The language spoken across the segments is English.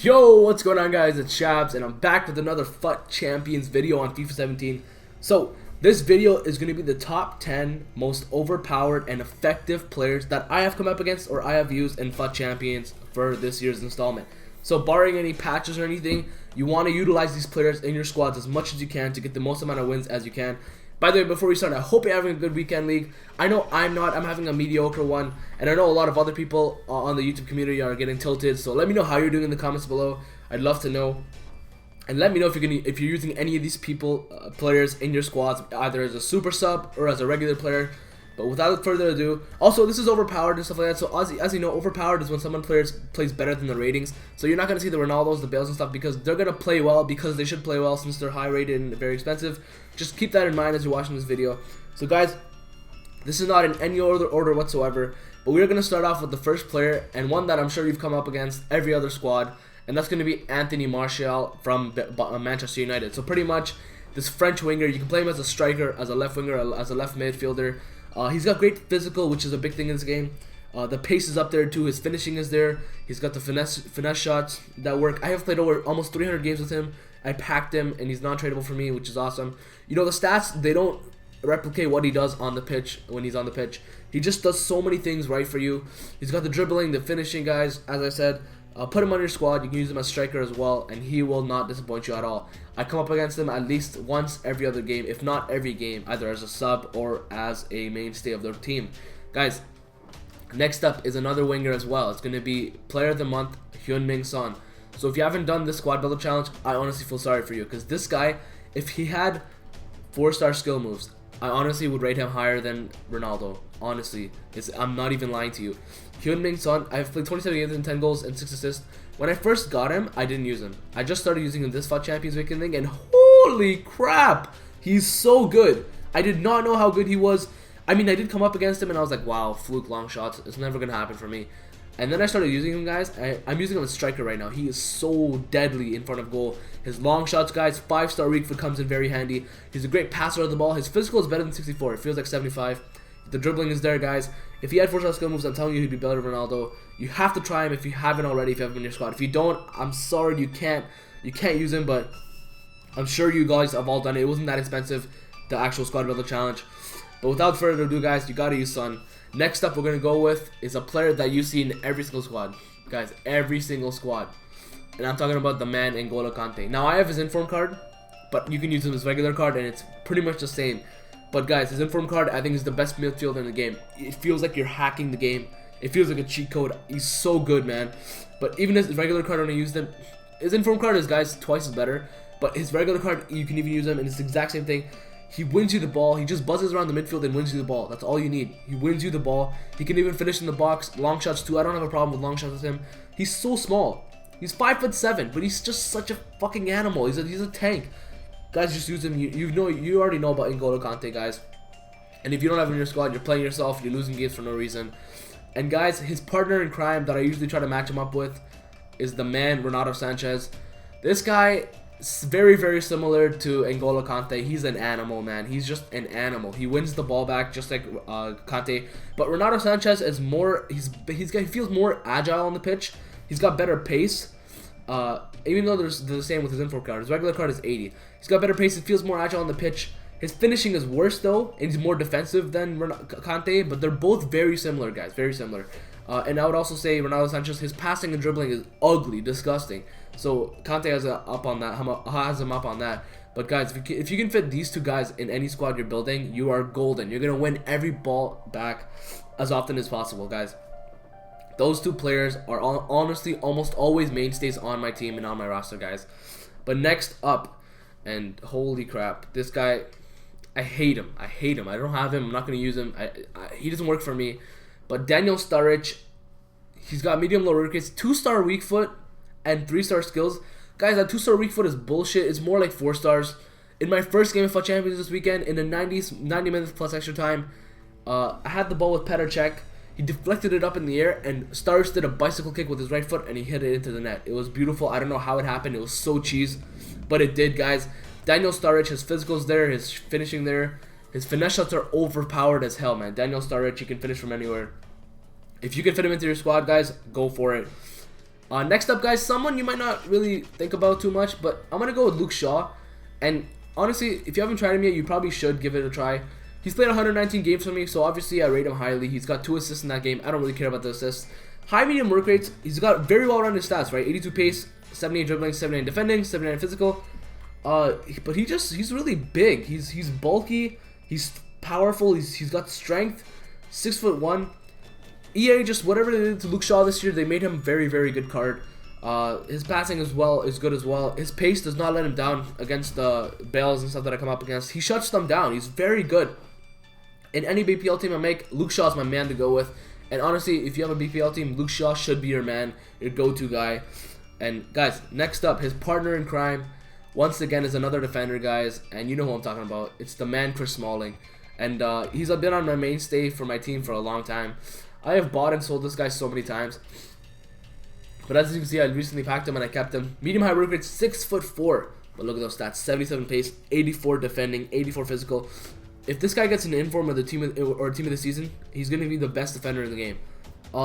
Yo, what's going on, guys? It's Shabs, and I'm back with another FUT Champions video on FIFA 17. So, this video is going to be the top 10 most overpowered and effective players that I have come up against or I have used in FUT Champions for this year's installment. So, barring any patches or anything, you want to utilize these players in your squads as much as you can to get the most amount of wins as you can. By the way, before we start, I hope you're having a good weekend league. I know I'm not. I'm having a mediocre one. And I know a lot of other people on the YouTube community are getting tilted. So let me know how you're doing in the comments below. I'd love to know. And let me know if you're using any of these players in your squads, either as a super sub or as a regular player. But without further ado, also this is overpowered and stuff like that. So as you know, overpowered is when someone plays better than the ratings. So you're not gonna see the Ronaldos, the Bales and stuff because they're gonna play well because they should play well since they're high rated and very expensive. Just keep that in mind as you're watching this video. So guys, this is not in any order whatsoever, but we're gonna start off with the first player and one that I'm sure you've come up against every other squad, and that's gonna be Anthony Martial from Manchester United. So pretty much this French winger, you can play him as a striker, as a left winger, as a left midfielder. He's got great physical, which is a big thing in this game. The pace is up there too. His finishing is there. He's got the finesse shots that work. I have played over almost 300 games with him. I packed him, and he's non-tradable for me, which is awesome. You know, the stats, they don't replicate what he does on the pitch when he's on the pitch. He just does so many things right for you. He's got the dribbling, the finishing, guys. As I said, put him on your squad. You can use him as striker as well, and he will not disappoint you at all. I come up against him at least once every other game, if not every game, either as a sub or as a mainstay of their team. Guys, next up is another winger as well. It's going to be Player of the Month, Heung-min Son. So if you haven't done this squad builder challenge, I honestly feel sorry for you, because this guy, if he had 4-star skill moves, I honestly would rate him higher than Ronaldo. Honestly, I'm not even lying to you. Heung-min Son, I've played 27 games and 10 goals and 6 assists. When I first got him, I didn't use him. I just started using him this FUT Champions Weekend thing, and holy crap, he's so good. I did not know how good he was. I mean, I did come up against him, and I was like, wow, fluke long shots. It's never going to happen for me. And then I started using him, guys. I'm using him as striker right now. He is so deadly in front of goal. His long shots, guys, 5-star weak foot comes in very handy. He's a great passer of the ball. His physical is better than 64. It feels like 75. The dribbling is there, guys. If he had 4-star skill moves, I'm telling you he'd be better than Ronaldo. You have to try him if you haven't already, if you have him in your squad. If you don't, I'm sorry, you can't use him, but I'm sure you guys have all done it. It wasn't that expensive, the actual squad builder challenge. But without further ado, guys, you gotta use Son. Next up, we're gonna go with is a player that you see in every single squad, guys, every single squad, and I'm talking about the man N'Golo Kante. Now I have his inform card, but you can use him as regular card, and it's pretty much the same. But guys, his inform card I think is the best midfielder in the game. It feels like you're hacking the game. It feels like a cheat code. He's so good, man. But even his regular card, when I use them, his inform card is, guys, twice as better. But his regular card, you can even use him, and it's the exact same thing. He wins you the ball. He just buzzes around the midfield and wins you the ball. That's all you need. He wins you the ball. He can even finish in the box. Long shots too. I don't have a problem with long shots with him. He's so small. He's 5'7", but he's just such a fucking animal. He's a tank. Guys, just use him. You already know about N'Golo Kante, guys. And if you don't have him in your squad, you're playing yourself. You're losing games for no reason. And guys, his partner in crime that I usually try to match him up with is the man Renato Sanchez. This guy, very, very similar to N'Golo Kante. He's an animal, man. He's just an animal. He wins the ball back just like Kante. But Renato Sanchez is more. He feels more agile on the pitch. He's got better pace. Even though they're the same with his info card. His regular card is 80. He's got better pace. He feels more agile on the pitch. His finishing is worse though, and he's more defensive than Kante. But they're both very similar, guys. Very similar. And I would also say Renato Sanchez, his passing and dribbling is ugly, disgusting. So Kante has him up on that. But guys, if you can fit these two guys in any squad you're building, you are golden. You're gonna win every ball back as often as possible, guys. Those two players are honestly almost always mainstays on my team and on my roster, guys. But next up, and holy crap, this guy, I hate him. I don't have him. I'm not gonna use him. He doesn't work for me. But Daniel Sturridge, he's got medium low work rates, 2-star weak foot, and 3-star skills. Guys, that 2-star weak foot is bullshit. It's more like 4 stars. In my first game of FUT Champions this weekend, in the 90 minutes plus extra time, I had the ball with Petr Cech. He deflected it up in the air, and Sturridge did a bicycle kick with his right foot, and he hit it into the net. It was beautiful. I don't know how it happened. It was so cheese, but it did, guys. Daniel Sturridge, his physical's there, his finishing there. His finesse shots are overpowered as hell, man. Daniel Sturridge, he can finish from anywhere. If you can fit him into your squad, guys, go for it. Next up, guys, someone you might not really think about too much, but I'm going to go with Luke Shaw. And honestly, if you haven't tried him yet, you probably should give it a try. He's played 119 games for me, so obviously I rate him highly. He's got 2 assists in that game. I don't really care about the assists. High medium work rates. He's got very well-rounded stats, right? 82 pace, 78 dribbling, 79 defending, 79 physical. But he's really big. He's bulky. He's powerful. He's got strength. 6'1". EA just whatever they did to Luke Shaw this year, they made him very, very good card. His passing as well is good as well. His pace does not let him down against the Bales and stuff that I come up against. He shuts them down. He's very good. In any BPL team I make, Luke Shaw is my man to go with. And honestly, if you have a BPL team, Luke Shaw should be your man, your go-to guy. And guys, next up, his partner in crime, once again, is another defender, guys. And you know who I'm talking about. It's the man, Chris Smalling. And he's been on my mainstay for my team for a long time. I have bought and sold this guy so many times. But as you can see, I recently packed him and I kept him. Medium high work rate, 6'4". But look at those stats: 77 pace, 84 defending, 84 physical. If this guy gets an inform of the team or team of the season, he's gonna be the best defender in the game.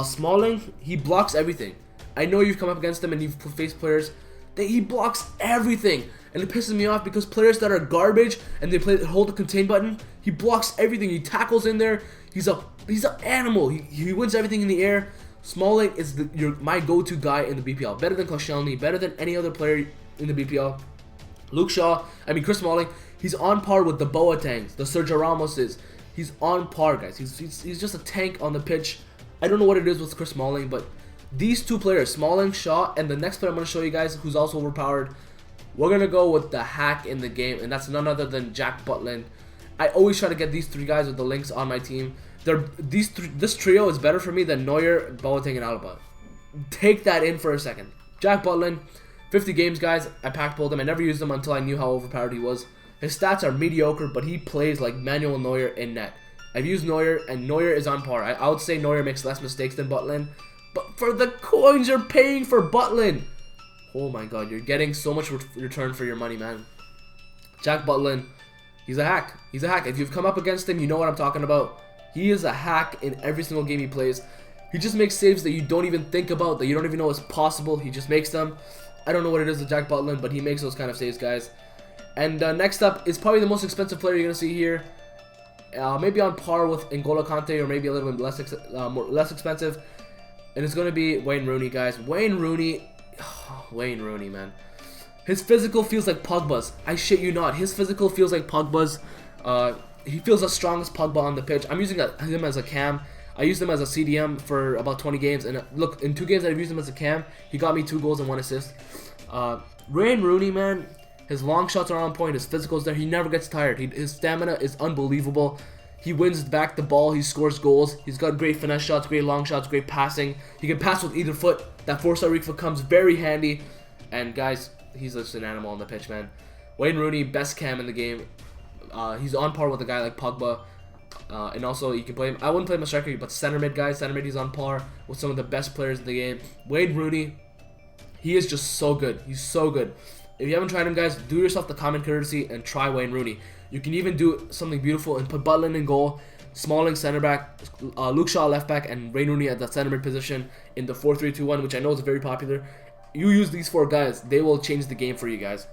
Smalling, he blocks everything. I know you've come up against him and you've faced players that he blocks everything, and it pisses me off because players that are garbage and they hold the contain button, he blocks everything. He tackles in there. He's an animal. He wins everything in the air. Smalling is my go-to guy in the BPL. Better than Koscielny, better than any other player in the BPL. Chris Smalling, he's on par with the Boatengs, the Sergio Ramoses. He's on par, guys. He's just a tank on the pitch. I don't know what it is with Chris Smalling, but these two players, Smalling, Shaw, and the next player I'm going to show you guys, who's also overpowered, we're going to go with the hack in the game, and that's none other than Jack Butland. I always try to get these 3 guys with the links on my team. This trio is better for me than Neuer, Boateng, and Alaba. Take that in for a second. Jack Butland, 50 games, guys. I pack pulled him. I never used him until I knew how overpowered he was. His stats are mediocre, but he plays like Manuel Neuer in net. I've used Neuer, and Neuer is on par. I would say Neuer makes less mistakes than Butland, but for the coins you're paying for Butland, oh my god, you're getting so much return for your money, man. Jack Butland, he's a hack. He's a hack. If you've come up against him, you know what I'm talking about. He is a hack in every single game he plays. He just makes saves that you don't even think about, that you don't even know is possible. He just makes them. I don't know what it is with Jack Butland, but he makes those kind of saves, guys. And next up is probably the most expensive player you're going to see here. Maybe on par with N'Golo Kante, or maybe a little bit less expensive. And it's going to be Wayne Rooney, guys. Wayne Rooney, man. His physical feels like Pogba's. I shit you not. His physical feels like Pogba's. He feels as strong as Pogba on the pitch. I'm using him as a cam. I used him as a CDM for about 20 games. And look, in 2 games that I've used him as a cam, he got me 2 goals and 1 assist. Wayne Rooney, man, his long shots are on point. His physical's there. He never gets tired. His stamina is unbelievable. He wins back the ball. He scores goals. He's got great finesse shots, great long shots, great passing. He can pass with either foot. That 4-star weak foot comes very handy. And guys, he's just an animal on the pitch, man. Wayne Rooney, best cam in the game. He's on par with a guy like Pogba. And also, you can play him. I wouldn't play him as striker, but center mid, guys. Center mid, he's on par with some of the best players in the game. Wayne Rooney, he is just so good. He's so good. If you haven't tried him, guys, do yourself the comment courtesy and try Wayne Rooney. You can even do something beautiful and put Butland in goal, Smalling center back, Luke Shaw left back, and Wayne Rooney at the center mid position in the 4-3-2-1, which I know is very popular. You use these 4 guys, they will change the game for you guys.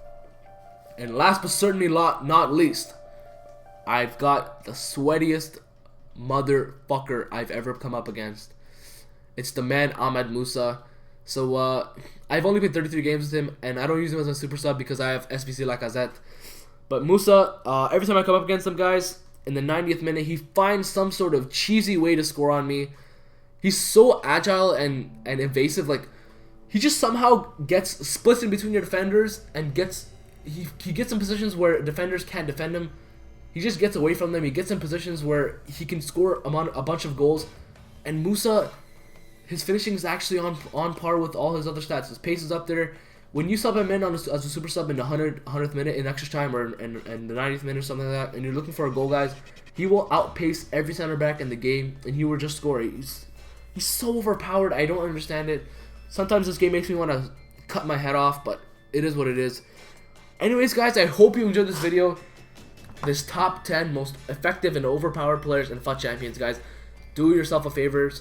And last but certainly not least, I've got the sweatiest motherfucker I've ever come up against. It's the man Ahmed Musa. So I've only played 33 games with him, and I don't use him as a super sub because I have SBC Lacazette. But Musa, every time I come up against him, guys, in the 90th minute, he finds some sort of cheesy way to score on me. He's so agile and evasive. Like, he just somehow splits in between your defenders and he gets in positions where defenders can't defend him. He just gets away from them. He gets in positions where he can score a bunch of goals. And Musa, his finishing is actually on par with all his other stats. His pace is up there. When you sub him in as a super sub in the 100th minute in extra time, or in the 90th minute or something like that, and you're looking for a goal, guys, he will outpace every center back in the game, and he will just score. He's so overpowered. I don't understand it. Sometimes this game makes me want to cut my head off, but it is what it is. Anyways, guys, I hope you enjoyed this video. This top 10 most effective and overpowered players in FUT Champions, guys. Do yourself a favor.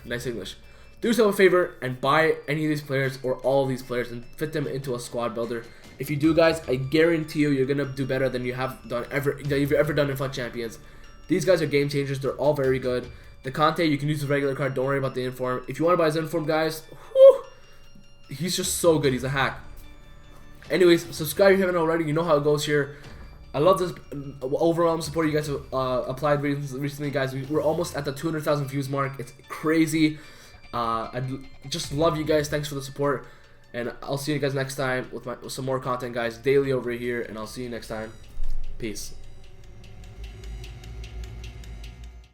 Nice English. do yourself a favor and buy any of these players or all of these players and fit them into a squad builder. If you do, guys, I guarantee you're gonna do better than you've ever done in FUT Champions. These guys are game changers. They're all very good. The Conte, you can use the regular card. Don't worry about the inform. If you want to buy his inform, guys, whew, he's just so good. He's a hack. Anyways, subscribe if you haven't already. You know how it goes here. I love this overall support you guys have applied recently, guys. We're almost at the 200,000 views mark. It's crazy. I just love you guys. Thanks for the support. And I'll see you guys next time with some more content, guys. Daily over here. And I'll see you next time. Peace.